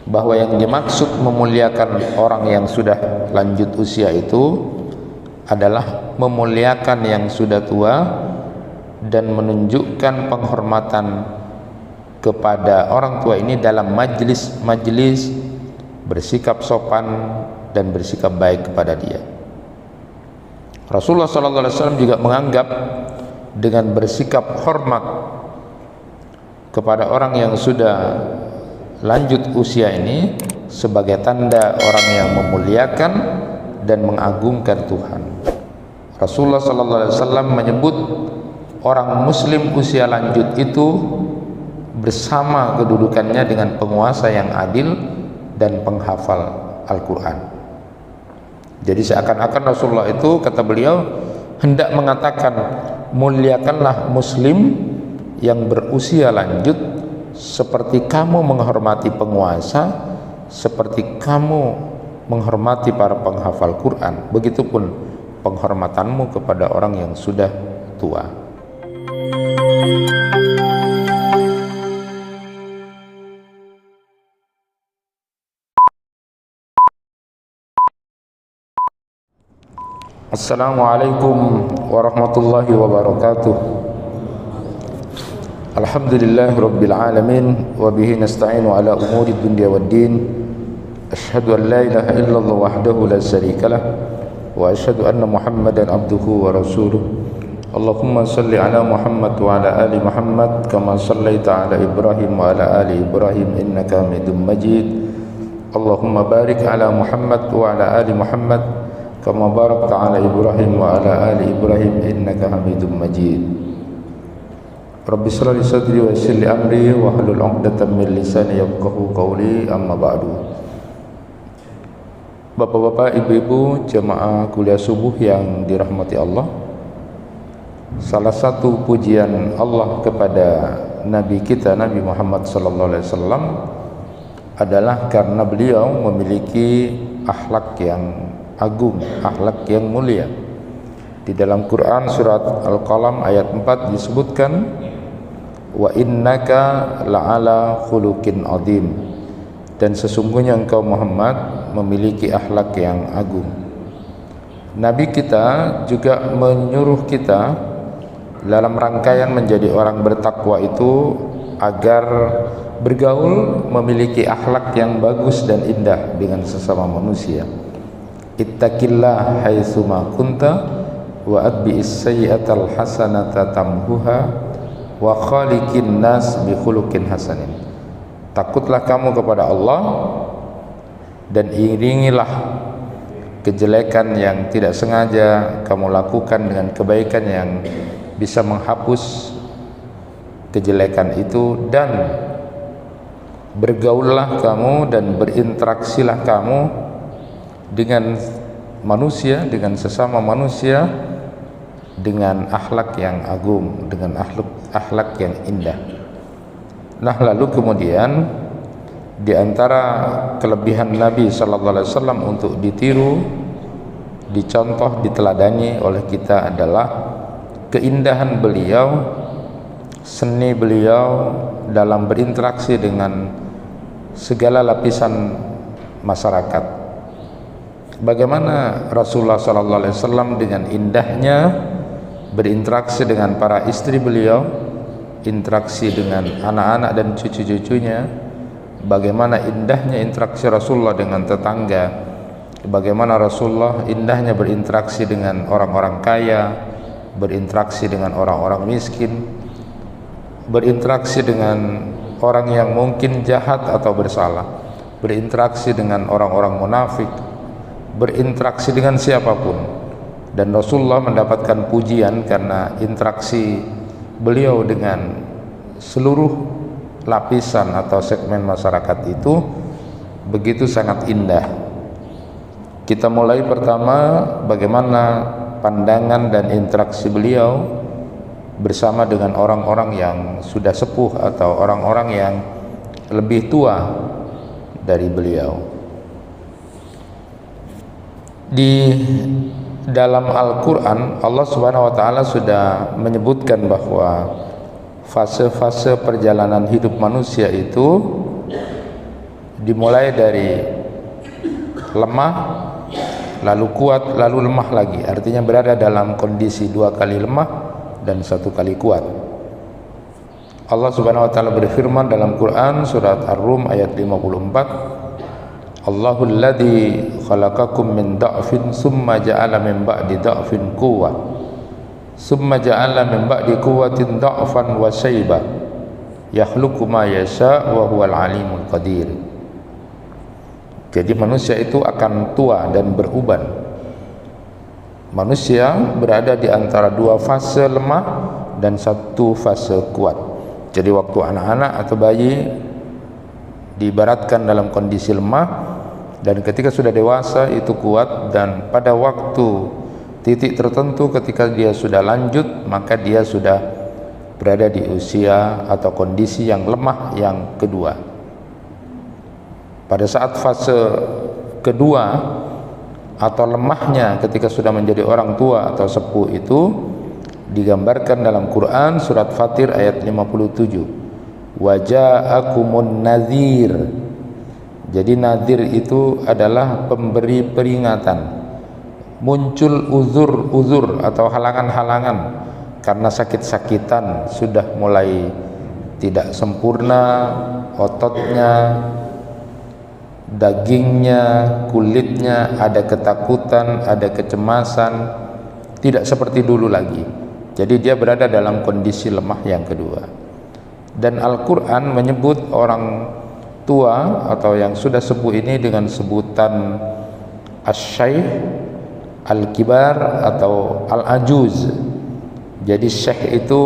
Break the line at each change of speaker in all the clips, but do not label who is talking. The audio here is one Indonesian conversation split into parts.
bahwa yang dimaksud memuliakan orang yang sudah lanjut usia itu adalah memuliakan yang sudah tua dan menunjukkan penghormatan kepada orang tua ini dalam majlis bersikap sopan dan bersikap baik kepada dia. Rasulullah SAW juga menganggap dengan bersikap hormat kepada orang yang sudah lanjut usia ini sebagai tanda orang yang memuliakan dan mengagungkan Tuhan. Rasulullah SAW menyebut orang muslim usia lanjut itu bersama kedudukannya dengan penguasa yang adil dan penghafal Al-Quran. Jadi seakan-akan Rasulullah itu, kata beliau, hendak mengatakan muliakanlah muslim yang berusia lanjut seperti kamu menghormati penguasa, seperti kamu menghormati para penghafal Quran. Begitupun penghormatanmu kepada orang yang sudah tua. Assalamualaikum warahmatullahi wabarakatuh. Alhamdulillah rabbil alamin wa bihi nasta'inu ala umuri dunya waddin. Asyhadu an la ilaha illallah wahdahu la syarikalah wa asyhadu anna Muhammadan abduhu wa rasuluh. Allahumma salli ala Muhammad wa ala ali Muhammad kama sallaita ala Ibrahim wa ala ali Ibrahim innaka Hamidum Majid. Allahumma barik ala Muhammad wa ala ali Muhammad kama barakta ala Ibrahim wa ala ali Ibrahim innaka Hamidum Majid. Rabbi shrah li sadri wa yassir li amri wa hlul 'uqdatam min lisani yafqahu qawli, amma ba'du. Bapak-bapak, ibu-ibu, jemaah kuliah subuh yang dirahmati Allah, salah satu pujian Allah kepada Nabi kita, Nabi Muhammad sallallahu alaihi wasallam, adalah karena beliau memiliki akhlak yang agung, akhlak yang mulia. Di dalam Quran surat Al-Qalam ayat 4 disebutkan, wa innaka la'ala khuluqin azim, dan sesungguhnya engkau Muhammad memiliki akhlak yang agung. Nabi kita juga menyuruh kita dalam rangkaian menjadi orang bertakwa itu agar bergaul memiliki akhlak yang bagus dan indah dengan sesama manusia. Ittaqillah haitsuma kunta wa atbi'is sayyi'atal hasanata tamhuha wa khaliqin nas bi khuluqin hasanin. Takutlah kamu kepada Allah dan iringilah kejelekan yang tidak sengaja kamu lakukan dengan kebaikan yang bisa menghapus kejelekan itu, dan bergaullah kamu dan berinteraksilah kamu dengan manusia, dengan sesama manusia, dengan akhlak yang agung, dengan akhlak yang indah. Nah, lalu kemudian di antara kelebihan Nabi sallallahu alaihi wasallam untuk ditiru, dicontoh, diteladani oleh kita adalah keindahan beliau, seni beliau dalam berinteraksi dengan segala lapisan masyarakat. Bagaimana Rasulullah sallallahu alaihi wasallam dengan indahnya berinteraksi dengan para istri beliau, interaksi dengan anak-anak dan cucu-cucunya, bagaimana indahnya interaksi Rasulullah dengan tetangga, bagaimana Rasulullah indahnya berinteraksi dengan orang-orang kaya, berinteraksi dengan orang-orang miskin, berinteraksi dengan orang yang mungkin jahat atau bersalah, berinteraksi dengan orang-orang munafik, berinteraksi dengan siapapun. Dan Rasulullah mendapatkan pujian karena interaksi beliau dengan seluruh lapisan atau segmen masyarakat itu begitu sangat indah. Kita mulai pertama bagaimana pandangan dan interaksi beliau bersama dengan orang-orang yang sudah sepuh atau orang-orang yang lebih tua dari beliau. Di dalam Al-Quran Allah Subhanahu wa ta'ala sudah menyebutkan bahwa fase-fase perjalanan hidup manusia itu dimulai dari lemah, lalu kuat, lalu lemah lagi. Artinya berada dalam kondisi 2 kali lemah dan 1 kali kuat. Allah Subhanahu wa taala berfirman dalam Quran surat Ar-Rum ayat 54, Allahul ladzi khalaqakum min da'fin summa ja'ala min ba'di da'fin quwwah summa ja'ala min ba'di quwwatin da'fan wa shayba yakhluqu ma yasha wa huwal alimul qadir. Jadi manusia itu akan tua dan beruban. Manusia berada di antara 2 fase lemah dan 1 fase kuat. Jadi waktu anak-anak atau bayi diibaratkan dalam kondisi lemah, dan ketika sudah dewasa itu kuat, dan pada waktu titik tertentu ketika dia sudah lanjut maka dia sudah berada di usia atau kondisi yang lemah yang kedua. Pada saat fase kedua atau lemahnya ketika sudah menjadi orang tua atau sepuh itu digambarkan dalam Quran surat Fatir ayat 57, waja'akumun nadhir. Jadi nadhir itu adalah pemberi peringatan. Muncul uzur-uzur atau halangan-halangan karena sakit-sakitan, sudah mulai tidak sempurna ototnya, dagingnya, kulitnya, ada ketakutan, ada kecemasan, tidak seperti dulu lagi. Jadi dia berada dalam kondisi lemah yang kedua. Dan Al-Quran menyebut orang tua atau yang sudah sepuh ini dengan sebutan Asy-Syaikh, Al-Kibar atau Al-Ajuz. Jadi syekh itu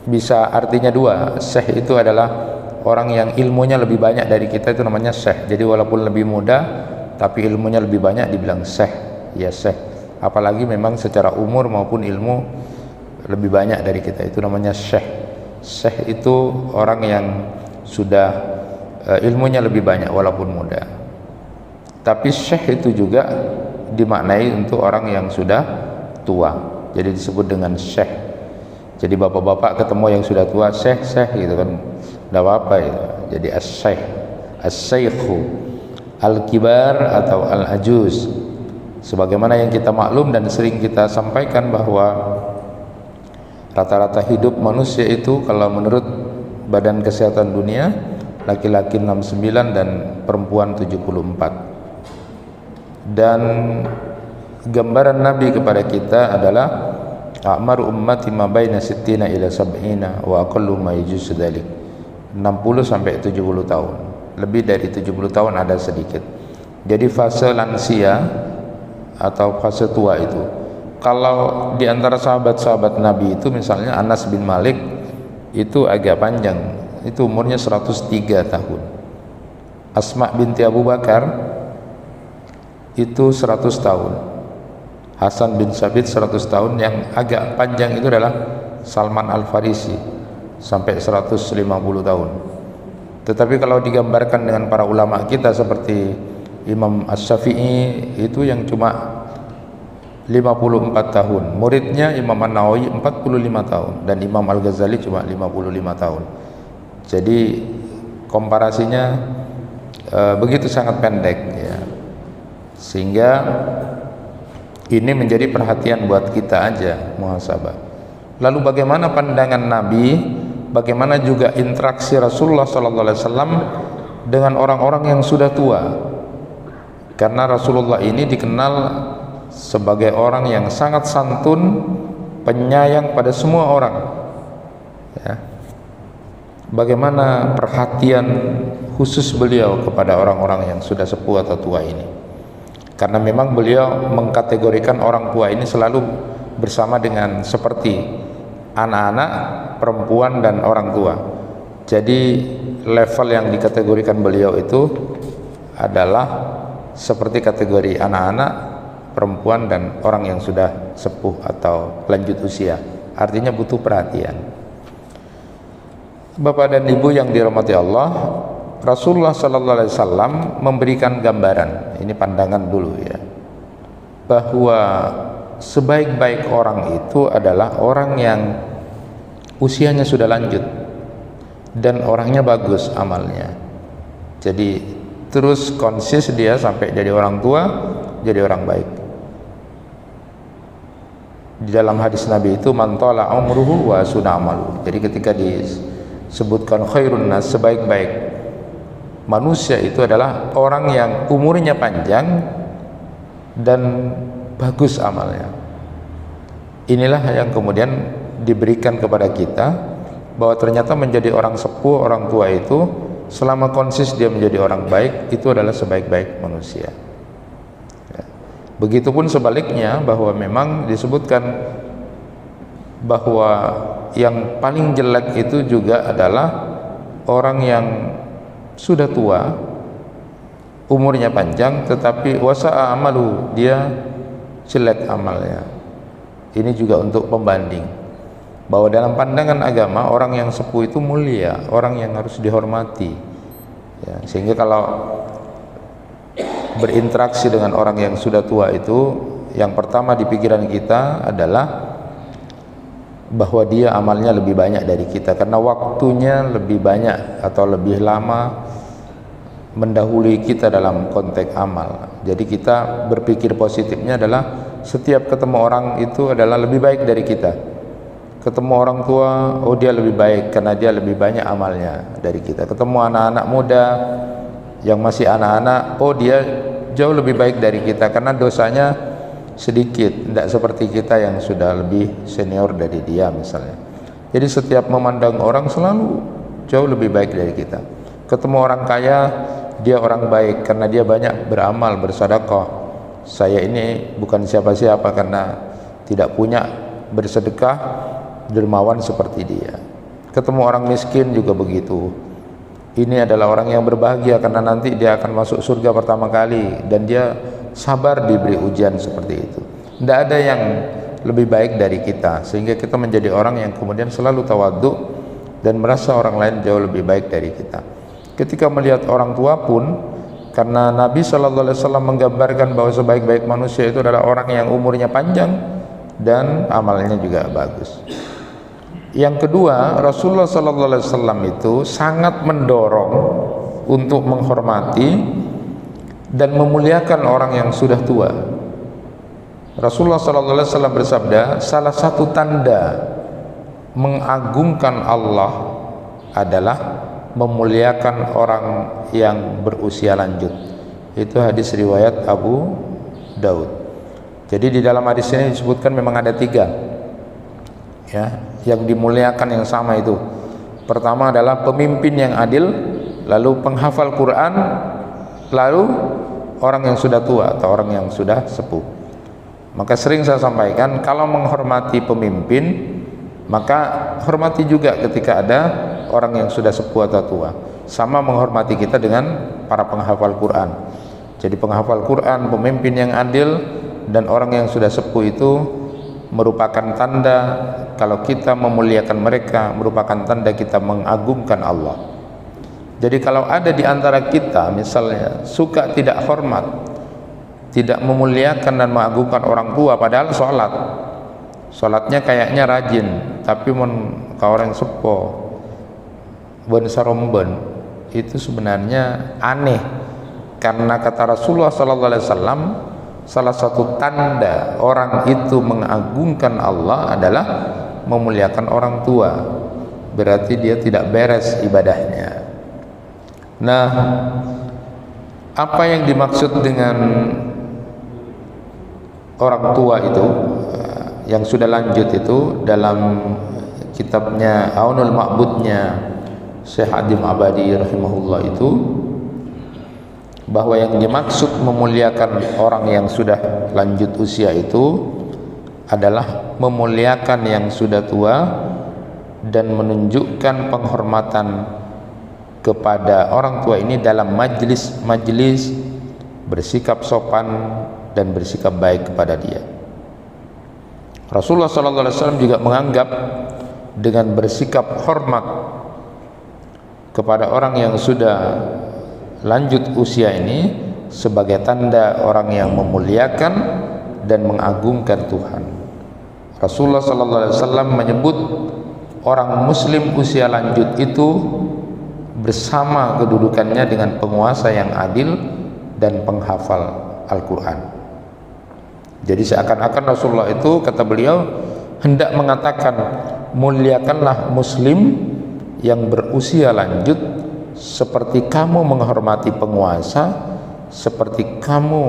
bisa artinya 2. Syekh itu adalah orang yang ilmunya lebih banyak dari kita, itu namanya syekh. Jadi walaupun lebih muda tapi ilmunya lebih banyak dibilang syekh, ya syekh. Apalagi memang secara umur maupun ilmu lebih banyak dari kita, itu namanya syekh. Syekh itu orang yang sudah ilmunya lebih banyak walaupun muda. Tapi syekh itu juga dimaknai untuk orang yang sudah tua, jadi disebut dengan syekh. Jadi bapak-bapak ketemu yang sudah tua, syekh gitu kan, tidak apa-apa itu. Jadi as-syekh, as-syaikhu, al-kibar atau al-ajuz. Sebagaimana yang kita maklum dan sering kita sampaikan bahwa rata-rata hidup manusia itu kalau menurut Badan Kesehatan Dunia, laki-laki 69 dan perempuan 74. Dan gambaran Nabi kepada kita adalah a'maru ummati ma baina sittina ila sab'ina wa aqallu ma yajuz dzalik, 60 sampai 70 tahun. Lebih dari 70 tahun ada sedikit. Jadi fase lansia atau fase tua itu, kalau di antara sahabat-sahabat Nabi itu misalnya Anas bin Malik itu agak panjang, itu umurnya 103 tahun. Asma binti Abu Bakar itu 100 tahun. Hasan bin Sabit 100 tahun. Yang agak panjang itu adalah Salman Al-Farisi sampai 150 tahun. Tetapi kalau digambarkan dengan para ulama kita seperti Imam Asy-Syafi'i itu yang cuma 54 tahun, muridnya Imam An-Nawawi 45 tahun, dan Imam Al-Ghazali cuma 55 tahun. Jadi komparasinya begitu sangat pendek ya. Sehingga ini menjadi perhatian buat kita aja, muhasabah. Lalu bagaimana pandangan Nabi, bagaimana juga interaksi Rasulullah SAW dengan orang-orang yang sudah tua? Karena Rasulullah ini dikenal sebagai orang yang sangat santun, penyayang pada semua orang ya. Bagaimana perhatian khusus beliau kepada orang-orang yang sudah sepuh atau tua ini? Karena memang beliau mengkategorikan orang tua ini selalu bersama dengan seperti anak-anak, perempuan, dan orang tua. Jadi level yang dikategorikan beliau itu adalah seperti kategori anak-anak, perempuan, dan orang yang sudah sepuh atau lanjut usia. Artinya butuh perhatian. Bapak dan Ibu yang dirahmati Allah, Rasulullah SAW memberikan gambaran, ini pandangan dulu ya, bahwa sebaik-baik orang itu adalah orang yang usianya sudah lanjut dan orangnya bagus amalnya. Jadi terus konsis dia sampai jadi orang tua, jadi orang baik. Di dalam hadis Nabi itu man tala umruhu wa suna amalu. Jadi ketika disebutkan khairun nas, sebaik-baik manusia itu adalah orang yang umurnya panjang dan bagus amalnya. Inilah yang kemudian diberikan kepada kita, bahwa ternyata menjadi orang sepuh, orang tua itu selama konsis dia menjadi orang baik, itu adalah sebaik-baik manusia. Ya. Begitupun sebaliknya, bahwa memang disebutkan bahwa yang paling jelek itu juga adalah orang yang sudah tua, umurnya panjang, tetapi wasa'a amalu, dia jelek amalnya. Ini juga untuk pembanding, bahwa dalam pandangan agama orang yang sepuh itu mulia, orang yang harus dihormati, ya, sehingga kalau berinteraksi dengan orang yang sudah tua itu, yang pertama di pikiran kita adalah bahwa dia amalnya lebih banyak dari kita, karena waktunya lebih banyak atau lebih lama mendahului kita dalam konteks amal. Jadi kita berpikir positifnya adalah setiap ketemu orang itu adalah lebih baik dari kita. Ketemu orang tua, oh dia lebih baik karena dia lebih banyak amalnya dari kita. Ketemu anak-anak muda yang masih anak-anak, oh dia jauh lebih baik dari kita karena dosanya sedikit, tidak seperti kita yang sudah lebih senior dari dia misalnya. Jadi setiap memandang orang selalu jauh lebih baik dari kita. Ketemu orang kaya, dia orang baik karena dia banyak beramal, bersedekah. Saya ini bukan siapa-siapa karena tidak punya, bersedekah, dermawan seperti dia. Ketemu orang miskin juga begitu. Ini adalah orang yang berbahagia karena nanti dia akan masuk surga pertama kali, dan dia sabar diberi ujian seperti itu. Tidak ada yang lebih baik dari kita, sehingga kita menjadi orang yang kemudian selalu tawadhu dan merasa orang lain jauh lebih baik dari kita. Ketika melihat orang tua pun, karena Nabi SAW menggambarkan bahwa sebaik-baik manusia itu adalah orang yang umurnya panjang dan amalnya juga bagus. Yang kedua, Rasulullah SAW itu sangat mendorong untuk menghormati dan memuliakan orang yang sudah tua. Rasulullah SAW bersabda, salah satu tanda mengagungkan Allah adalah memuliakan orang yang berusia lanjut. Itu hadis riwayat Abu Daud. Jadi di dalam hadis ini disebutkan memang ada 3 ya, yang dimuliakan yang sama itu. Pertama adalah pemimpin yang adil, lalu penghafal Quran, lalu orang yang sudah tua atau orang yang sudah sepuh. Maka sering saya sampaikan, kalau menghormati pemimpin, maka hormati juga ketika ada orang yang sudah sepuh atau tua. Sama menghormati kita dengan para penghafal Quran. Jadi penghafal Quran, pemimpin yang adil, dan orang yang sudah sepuh itu merupakan tanda kalau kita memuliakan mereka, merupakan tanda kita mengagungkan Allah. Jadi kalau ada di antara kita misalnya suka tidak hormat, tidak memuliakan dan mengagungkan orang tua, padahal sholatnya kayaknya rajin, tapi kalau orang sepuh ben saromben, itu sebenarnya aneh. Karena kata Rasulullah SAW, salah satu tanda orang itu mengagungkan Allah adalah memuliakan orang tua. Berarti dia tidak beres ibadahnya. Nah, apa yang dimaksud dengan orang tua itu yang sudah lanjut itu, dalam kitabnya Aunul Ma'budnya Syekh Adim Abadi rahimahullah itu, bahwa yang dimaksud memuliakan orang yang sudah lanjut usia itu adalah memuliakan yang sudah tua dan menunjukkan penghormatan kepada orang tua ini dalam majlis bersikap sopan dan bersikap baik kepada dia. Rasulullah SAW juga menganggap dengan bersikap hormat kepada orang yang sudah lanjut usia ini sebagai tanda orang yang memuliakan dan mengagungkan Tuhan. Rasulullah SAW menyebut orang muslim usia lanjut itu bersama kedudukannya dengan penguasa yang adil dan penghafal Al-Quran. Jadi seakan-akan Rasulullah itu, kata beliau, hendak mengatakan, muliakanlah muslim yang berusia lanjut seperti kamu menghormati penguasa, seperti kamu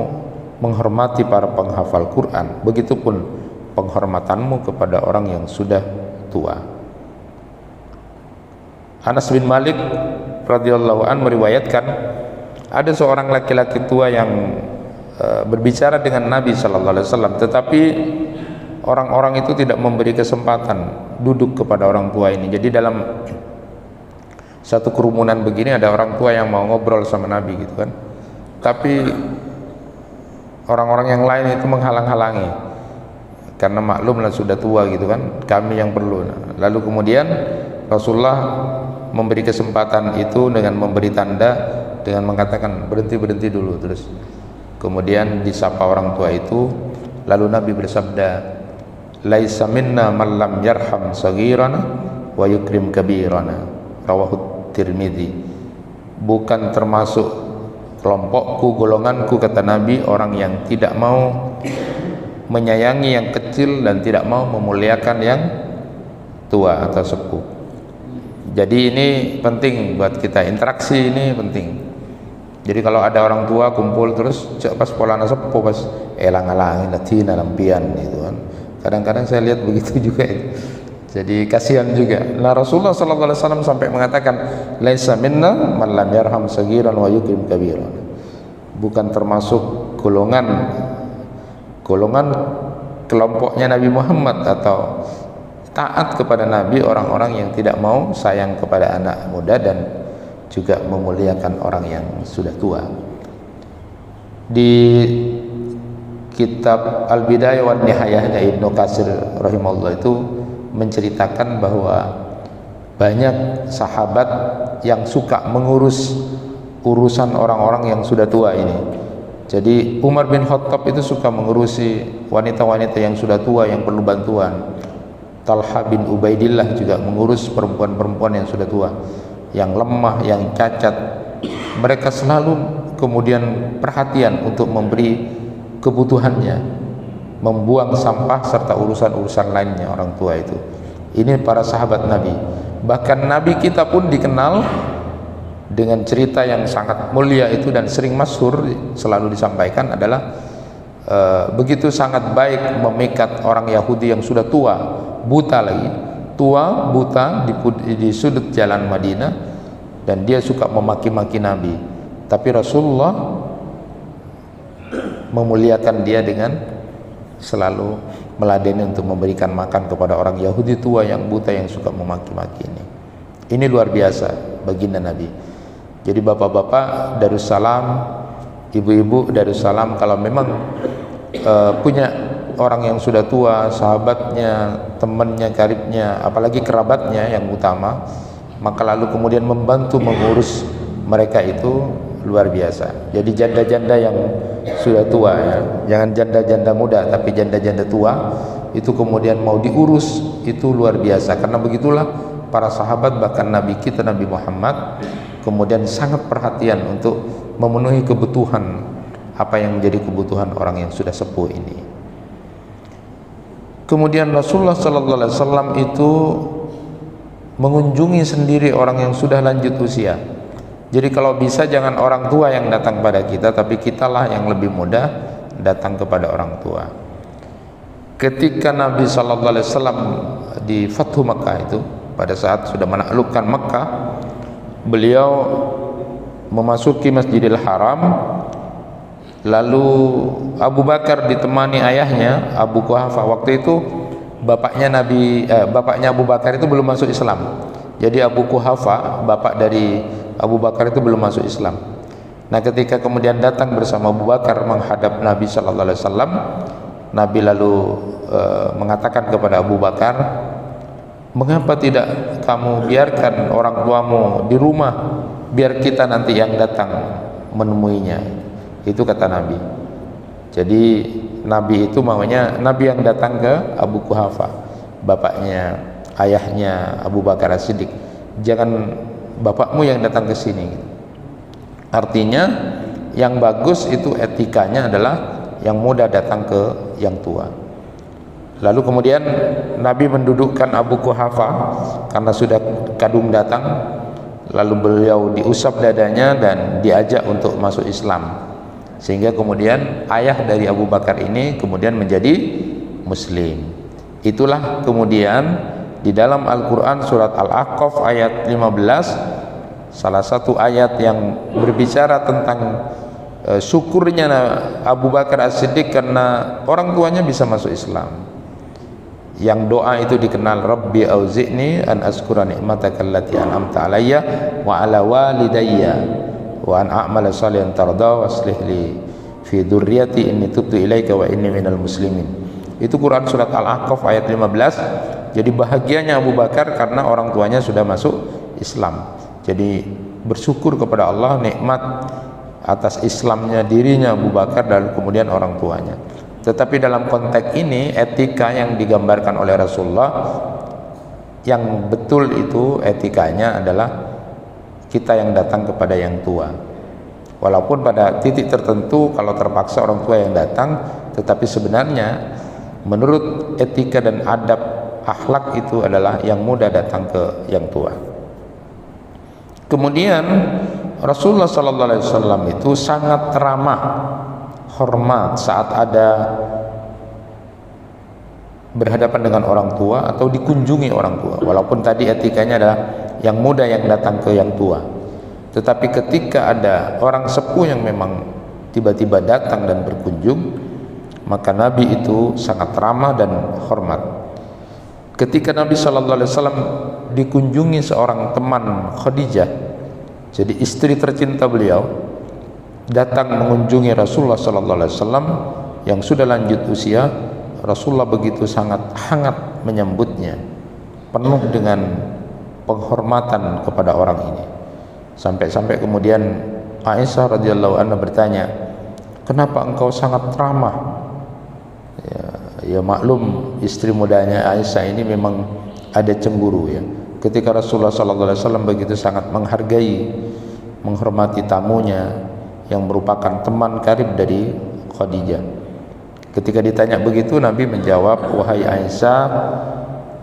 menghormati para penghafal Quran. Begitupun penghormatanmu kepada orang yang sudah tua. Anas bin Malik radhiyallahu anhu meriwayatkan, ada seorang laki-laki tua yang berbicara dengan Nabi sallallahu alaihi wasallam, tetapi orang-orang itu tidak memberi kesempatan duduk kepada orang tua ini. Jadi dalam satu kerumunan begini ada orang tua yang mau ngobrol sama Nabi gitu kan, tapi orang-orang yang lain itu menghalang-halangi karena maklumlah sudah tua gitu kan, kami yang perlu. Lalu kemudian Rasulullah memberi kesempatan itu dengan memberi tanda, dengan mengatakan berhenti dulu. Terus kemudian disapa orang tua itu, lalu Nabi bersabda, laisa minna man lam yarham saghirana wa yukrim kabirana, rawahu Tirmidzi. Bukan termasuk kelompokku, golonganku, kata Nabi, orang yang tidak mau menyayangi yang kecil dan tidak mau memuliakan yang tua atau sepuh. Jadi ini penting buat kita, interaksi ini penting. Jadi kalau ada orang tua kumpul terus pas polana sepuh pas elang-alangin latina lampian gitu kan. Kadang-kadang saya lihat begitu juga itu. Jadi kasihan juga. Nah, Rasulullah sallallahu alaihi wasallam sampai mengatakan laisa minna man lam yarham saghiran wa yukrim kabiran. Bukan termasuk golongan kelompoknya Nabi Muhammad atau taat kepada Nabi orang-orang yang tidak mau sayang kepada anak muda dan juga memuliakan orang yang sudah tua. Di kitab Al-Bidayah wa Nihayahnya Ibnu Katsir rahimahullah itu menceritakan bahwa banyak sahabat yang suka mengurus urusan orang-orang yang sudah tua ini. Jadi Umar bin Khattab itu suka mengurusi wanita-wanita yang sudah tua yang perlu bantuan. Talha bin Ubaidillah juga mengurus perempuan-perempuan yang sudah tua, yang lemah, yang cacat. Mereka selalu kemudian perhatian untuk memberi kebutuhannya, membuang sampah serta urusan-urusan lainnya orang tua itu. Ini para sahabat Nabi. Bahkan Nabi kita pun dikenal dengan cerita yang sangat mulia itu dan sering masyhur selalu disampaikan adalah begitu sangat baik memikat orang Yahudi yang sudah tua, buta lagi, tua, buta di sudut jalan Madinah, dan dia suka memaki-maki Nabi. Tapi Rasulullah memuliakan dia dengan selalu meladeni untuk memberikan makan kepada orang Yahudi tua yang buta yang suka memaki-maki ini. Ini luar biasa baginda Nabi. Jadi bapak-bapak Darussalam, ibu-ibu Darussalam, kalau memang punya orang yang sudah tua, sahabatnya, temannya, karibnya, apalagi kerabatnya yang utama, maka lalu kemudian membantu mengurus mereka itu luar biasa. Jadi janda-janda yang sudah tua ya, jangan janda-janda muda tapi janda-janda tua itu kemudian mau diurus, itu luar biasa. Karena begitulah para sahabat, bahkan Nabi kita Nabi Muhammad kemudian sangat perhatian untuk memenuhi kebutuhan apa yang menjadi kebutuhan orang yang sudah sepuh ini. Kemudian Rasulullah sallallahu alaihi wasallam itu mengunjungi sendiri orang yang sudah lanjut usia. Jadi kalau bisa jangan orang tua yang datang pada kita, tapi kitalah yang lebih muda datang kepada orang tua. Ketika Nabi sallallahu alaihi wasallam di Fathu Makkah itu, pada saat sudah menaklukkan Makkah, beliau memasuki Masjidil Haram. Lalu Abu Bakar ditemani ayahnya Abu Quhafa. Waktu itu bapaknya Abu Bakar itu belum masuk Islam. Jadi Abu Quhafa, bapak dari Abu Bakar itu belum masuk Islam. Nah, ketika kemudian datang bersama Abu Bakar menghadap Nabi sallallahu alaihi wasallam, Nabi lalu mengatakan kepada Abu Bakar, "Mengapa tidak kamu biarkan orang tuamu di rumah, biar kita nanti yang datang menemuinya?" Itu kata Nabi. Jadi Nabi itu maunya Nabi yang datang ke Abu Quhafa, bapaknya, ayahnya Abu Bakar As-Siddiq. Jangan bapakmu yang datang ke sini. Artinya yang bagus itu etikanya adalah yang muda datang ke yang tua. Lalu kemudian Nabi mendudukkan Abu Quhafa karena sudah kadung datang, lalu beliau diusap dadanya dan diajak untuk masuk Islam, sehingga kemudian ayah dari Abu Bakar ini kemudian menjadi Muslim. Itulah kemudian di dalam Al-Quran surat Al-Ahqaf ayat 15, salah satu ayat yang berbicara tentang syukurnya Abu Bakar As-Siddiq karena orang tuanya bisa masuk Islam. Yang doa itu dikenal, Rabbi auzi'ni an azkura ni'mataka allati an'amta alayya wa ala walidayya wa an a'mala salihan tarda wa aslih li fi dzurriyyati inni tubtu ilaika wa inni minal muslimin. Itu Quran surat Al-Ahqaf ayat 15. Jadi bahagianya Abu Bakar karena orang tuanya sudah masuk Islam. Jadi bersyukur kepada Allah nikmat atas Islamnya dirinya Abu Bakar dan kemudian orang tuanya. Tetapi dalam konteks ini etika yang digambarkan oleh Rasulullah yang betul itu etikanya adalah kita yang datang kepada yang tua. Walaupun pada titik tertentu kalau terpaksa orang tua yang datang, tetapi sebenarnya menurut etika dan adab akhlak itu adalah yang muda datang ke yang tua. Kemudian Rasulullah SAW itu sangat ramah, hormat saat ada berhadapan dengan orang tua atau dikunjungi orang tua. Walaupun tadi etikanya adalah yang muda yang datang ke yang tua, tetapi ketika ada orang sepuh yang memang tiba-tiba datang dan berkunjung, maka Nabi itu sangat ramah dan hormat. Ketika Nabi SAW dikunjungi seorang teman Khadijah, jadi istri tercinta beliau, datang mengunjungi Rasulullah SAW yang sudah lanjut usia, Rasulullah begitu sangat hangat menyambutnya, penuh dengan penghormatan kepada orang ini. Sampai-sampai kemudian Aisyah radhiyallahu anha bertanya, kenapa engkau sangat ramah? Ya maklum istri mudanya Aisyah ini memang ada cemburu ya. Ketika Rasulullah SAW begitu sangat menghargai, menghormati tamunya yang merupakan teman karib dari Khadijah. Ketika ditanya begitu, Nabi menjawab, wahai Aisyah,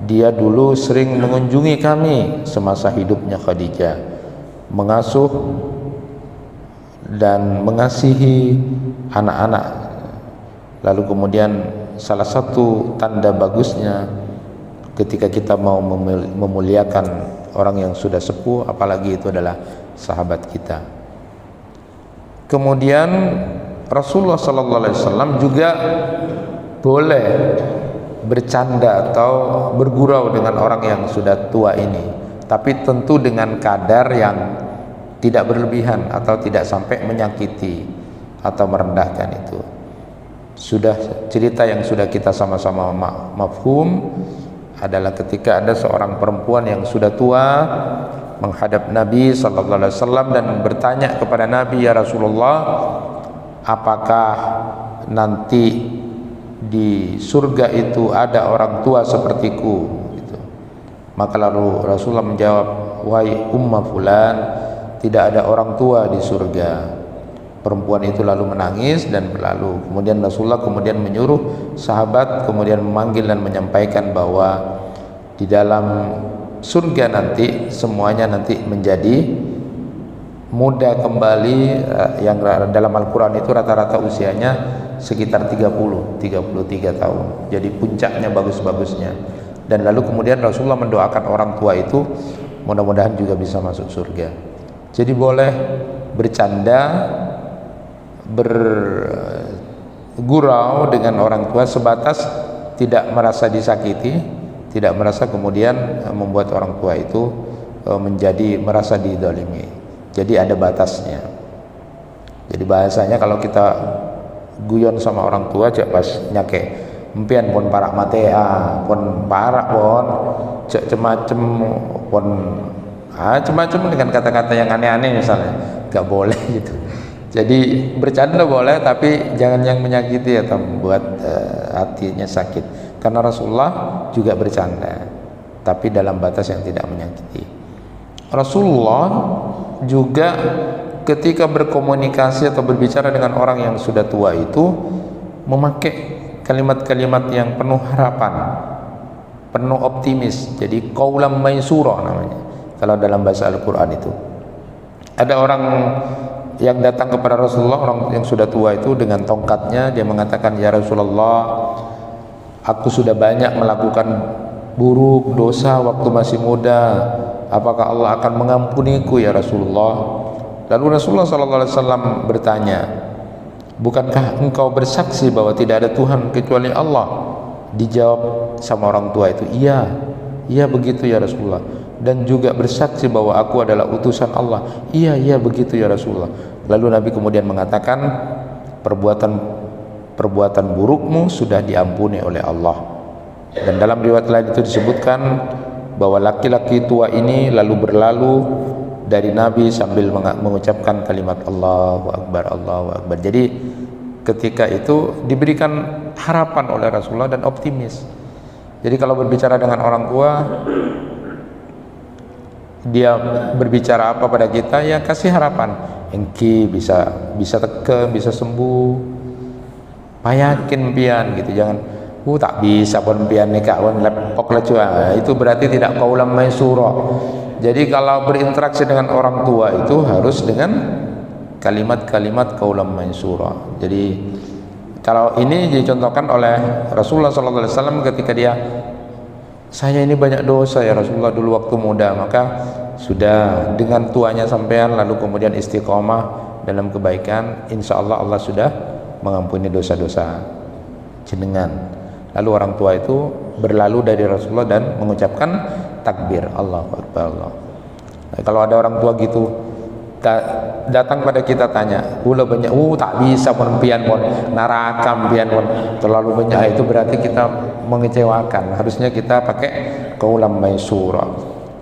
dia dulu sering mengunjungi kami semasa hidupnya Khadijah, mengasuh dan mengasihi anak-anak. Lalu kemudian salah satu tanda bagusnya ketika kita mau memuliakan orang yang sudah sepuh, apalagi itu adalah sahabat kita. Kemudian Rasulullah SAW juga boleh bercanda atau bergurau dengan orang yang sudah tua ini, tapi tentu dengan kadar yang tidak berlebihan atau tidak sampai menyakiti atau merendahkan itu. Sudah cerita yang sudah kita sama-sama mafhum adalah ketika ada seorang perempuan yang sudah tua menghadap Nabi SAW dan bertanya kepada Nabi, ya Rasulullah, apakah nanti di surga itu ada orang tua sepertiku? Gitu. Maka lalu Rasulullah menjawab, wahai Umma Fulan, tidak ada orang tua di surga. Perempuan itu lalu menangis dan berlalu. Kemudian Rasulullah kemudian menyuruh sahabat kemudian memanggil dan menyampaikan bahwa di dalam surga nanti semuanya nanti menjadi muda kembali, yang dalam Al-Quran itu rata-rata usianya sekitar 33 tahun. Jadi puncaknya bagus-bagusnya. Dan lalu kemudian Rasulullah mendoakan orang tua itu mudah-mudahan juga bisa masuk surga. Jadi boleh bercanda, bergurau dengan orang tua sebatas tidak merasa disakiti, tidak merasa kemudian membuat orang tua itu menjadi merasa didolimi. Jadi ada batasnya. Jadi bahasanya kalau kita guyon sama orang tua cek pas nyake empian pun parak matea pun parak pun cek cemacem pun cemacem dengan kata-kata yang aneh-aneh misalnya, gak boleh gitu. Jadi bercanda boleh, tapi jangan yang menyakiti atau membuat hatinya sakit. Karena Rasulullah juga bercanda, tapi dalam batas yang tidak menyakiti. Rasulullah juga ketika berkomunikasi atau berbicara dengan orang yang sudah tua itu memakai kalimat-kalimat yang penuh harapan, penuh optimis. Jadi qaulam maisura namanya kalau dalam bahasa Al-Quran itu. Ada orang yang datang kepada Rasulullah, orang yang sudah tua itu dengan tongkatnya, dia mengatakan, ya Rasulullah, aku sudah banyak melakukan buruk dosa waktu masih muda, apakah Allah akan mengampuniku ya Rasulullah? Lalu Rasulullah SAW bertanya, bukankah engkau bersaksi bahwa tidak ada Tuhan kecuali Allah? Dijawab sama orang tua itu, iya begitu ya Rasulullah. Dan juga bersaksi bahwa aku adalah utusan Allah. Iya begitu ya Rasulullah. Lalu Nabi kemudian mengatakan, perbuatan burukmu sudah diampuni oleh Allah. Dan dalam riwayat lain itu disebutkan bahwa laki-laki tua ini lalu berlalu dari Nabi sambil mengucapkan kalimat Allahu Akbar, Allahu Akbar. Jadi ketika itu diberikan harapan oleh Rasulullah dan optimis. Jadi kalau berbicara dengan orang tua, dia berbicara apa pada kita, ya kasih harapan, engki bisa teke, bisa sembuh, payakin pian gitu. Jangan tak bisa pun pian nikah pun lepok lah cua. Itu berarti tidak qaulam maisura. Jadi kalau berinteraksi dengan orang tua itu harus dengan kalimat-kalimat qaulam maisura. Jadi kalau ini dicontohkan oleh Rasulullah SAW ketika dia, saya ini banyak dosa ya Rasulullah dulu waktu muda, maka sudah dengan tuanya sampean lalu kemudian istiqomah dalam kebaikan, insya Allah Allah sudah mengampuni dosa-dosa jenengan. Lalu orang tua itu berlalu dari Rasulullah dan mengucapkan takbir Allahu Akbar Allah. Nah, kalau ada orang tua gitu datang pada kita tanya, ulah banyak, tak bisa pun pian pun narakam pian pun terlalu banyak, itu berarti kita mengecewakan. Harusnya kita pakai qaulam maisura.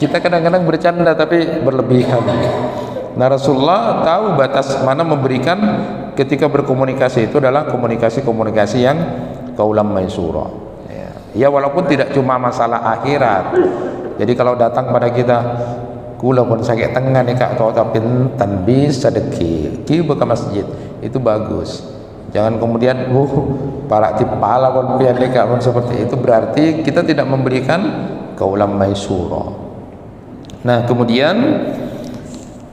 Kita kadang-kadang bercanda tapi berlebihan. Nah, Rasulullah tahu batas mana memberikan ketika berkomunikasi itu adalah komunikasi yang qaulam maisura. Ya walaupun tidak cuma masalah akhirat. Jadi kalau datang pada kita, kula pun sakit tengah nih kak, kau tapi tanbis sedekah ki ke masjid, itu bagus. Jangan kemudian para tipala pun pian nih kak pun seperti itu, berarti kita tidak memberikan qaulam maisura. Nah kemudian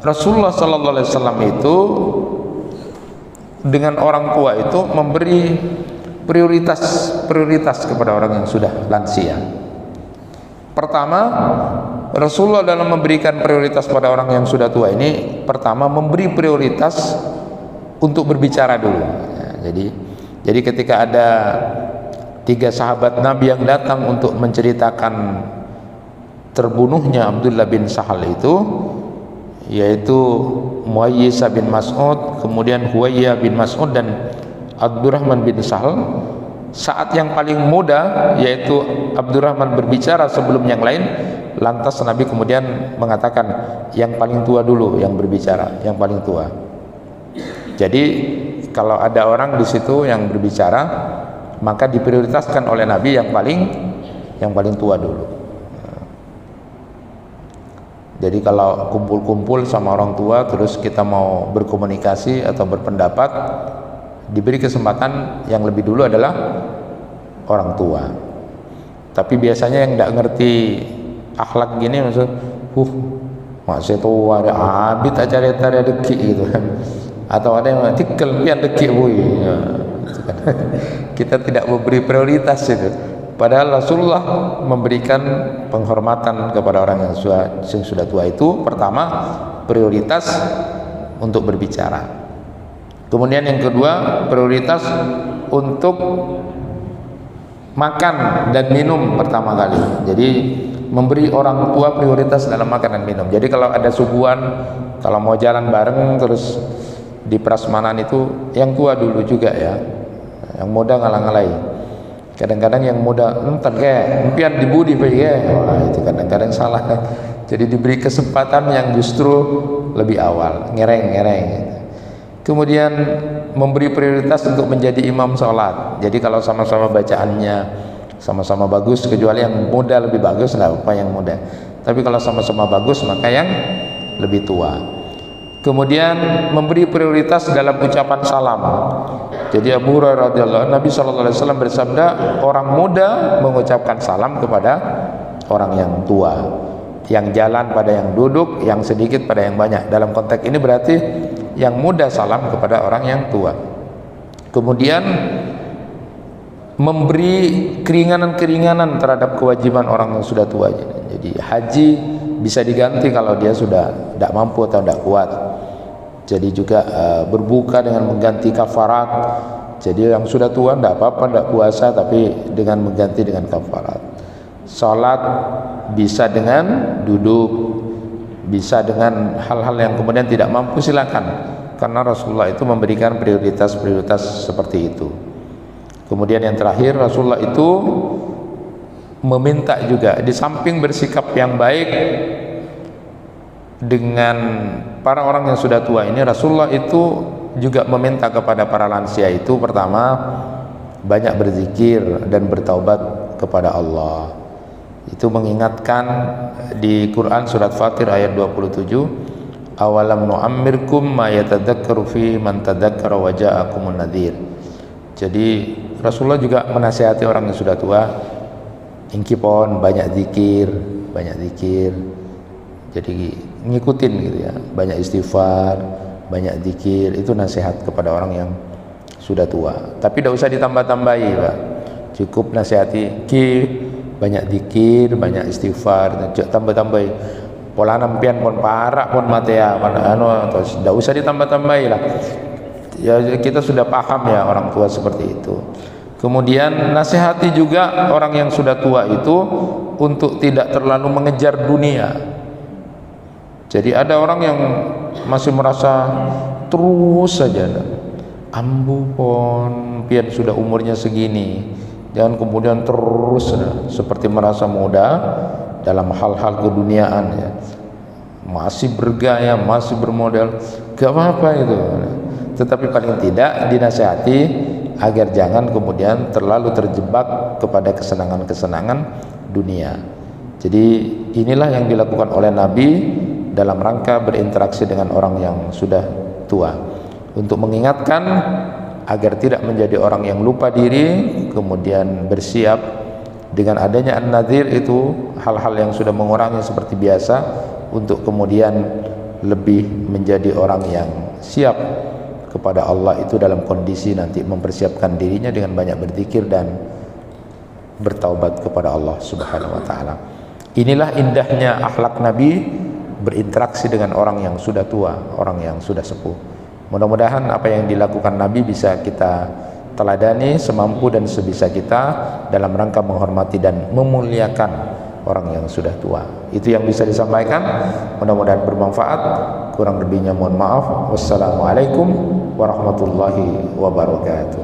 Rasulullah SAW itu dengan orang tua itu memberi prioritas kepada orang yang sudah lansia. Pertama, Rasulullah dalam memberikan prioritas pada orang yang sudah tua ini, pertama memberi prioritas untuk berbicara dulu. Ya, jadi ketika ada 3 sahabat Nabi yang datang untuk menceritakan terbunuhnya Abdullah bin Sahal itu, yaitu Muayyisah bin Mas'ud, kemudian Huwayyah bin Mas'ud dan Abdurrahman bin Sahal, saat yang paling muda yaitu Abdurrahman berbicara sebelum yang lain, lantas Nabi kemudian mengatakan yang paling tua dulu yang berbicara, yang paling tua. Jadi kalau ada orang di situ yang berbicara, maka diprioritaskan oleh Nabi yang paling tua dulu. Jadi kalau kumpul-kumpul sama orang tua terus kita mau berkomunikasi atau berpendapat, diberi kesempatan yang lebih dulu adalah orang tua. Tapi biasanya yang tidak ngerti akhlak gini, maksud masih tua ada abid acara deki gitu kan, atau ada yang tikel pian deki boy ya, gitu kan. Kita tidak memberi prioritas itu. Padahal Rasulullah memberikan penghormatan kepada orang yang sudah tua itu, pertama prioritas untuk berbicara. Kemudian yang kedua, prioritas untuk makan dan minum pertama kali. Jadi memberi orang tua prioritas dalam makan dan minum. Jadi kalau ada suguhan, kalau mau jalan bareng terus di prasmanan itu yang tua dulu juga ya, yang muda ngalah-ngalahi. Kadang-kadang yang muda entar kayak impian dibudi wah itu kadang-kadang salah. Jadi diberi kesempatan yang justru lebih awal, ngereng. Kemudian memberi prioritas untuk menjadi imam sholat. Jadi kalau sama-sama bacaannya sama-sama bagus, kecuali yang muda lebih bagus, nggak apa yang muda. Tapi kalau sama-sama bagus maka yang lebih tua. Kemudian memberi prioritas dalam ucapan salam. Jadi Abu Hurairah radhiyallahu anhu, Nabi sallallahu alaihi wasallam bersabda, orang muda mengucapkan salam kepada orang yang tua, yang jalan pada yang duduk, yang sedikit pada yang banyak. Dalam konteks ini berarti yang muda salam kepada orang yang tua. Kemudian memberi keringanan-keringanan terhadap kewajiban orang yang sudah tua. Jadi haji bisa diganti kalau dia sudah tidak mampu atau tidak kuat. Jadi juga berbuka dengan mengganti kafarat. Jadi yang sudah tua tidak apa-apa, tidak puasa, tapi dengan mengganti dengan kafarat. Salat bisa dengan duduk, bisa dengan hal-hal yang kemudian tidak mampu, silakan. Karena Rasulullah itu memberikan prioritas-prioritas seperti itu. Kemudian yang terakhir, Rasulullah itu meminta juga, di samping bersikap yang baik dengan para orang yang sudah tua ini, Rasulullah itu juga meminta kepada para lansia itu, pertama, banyak berzikir dan bertaubat kepada Allah. Itu mengingatkan di Quran surat Fatir ayat 27, awalam nu'ammirkum ma yatadzakkaru fi man tadzakkara wa ja'akumun nadhir. Jadi Rasulullah juga menasihati orang yang sudah tua, ingkipon banyak zikir. Jadi ngikutin gitu ya, banyak istighfar, banyak zikir, itu nasihat kepada orang yang sudah tua. Tapi tidak usah ditambah-tambahi, Pak. Cukup nasihati banyak zikir, banyak istighfar, tambah-tambahi. Pola nampian pun parak pun matea, terus tidak usah ditambah-tambahi lah. Ya kita sudah paham ya orang tua seperti itu. Kemudian nasihati juga orang yang sudah tua itu untuk tidak terlalu mengejar dunia. Jadi ada orang yang masih merasa terus saja, ambu pon pian sudah umurnya segini, jangan kemudian terus seperti merasa muda dalam hal-hal keduniaan ya. Masih bergaya, masih bermodal, gak apa-apa itu. Tetapi paling tidak dinasihati agar jangan kemudian terlalu terjebak kepada kesenangan-kesenangan dunia. Jadi inilah yang dilakukan oleh Nabi dalam rangka berinteraksi dengan orang yang sudah tua, untuk mengingatkan agar tidak menjadi orang yang lupa diri, kemudian bersiap dengan adanya an-nadhir itu, hal-hal yang sudah mengurangi seperti biasa, untuk kemudian lebih menjadi orang yang siap kepada Allah itu dalam kondisi nanti mempersiapkan dirinya dengan banyak berzikir dan bertaubat kepada Allah Subhanahu wa taala. Inilah indahnya akhlak Nabi berinteraksi dengan orang yang sudah tua, orang yang sudah sepuh. Mudah-mudahan apa yang dilakukan Nabi bisa kita teladani semampu dan sebisa kita dalam rangka menghormati dan memuliakan orang yang sudah tua. Itu yang bisa disampaikan, mudah-mudahan bermanfaat. Kurang lebihnya mohon maaf. Wassalamualaikum warahmatullahi wabarakatuh.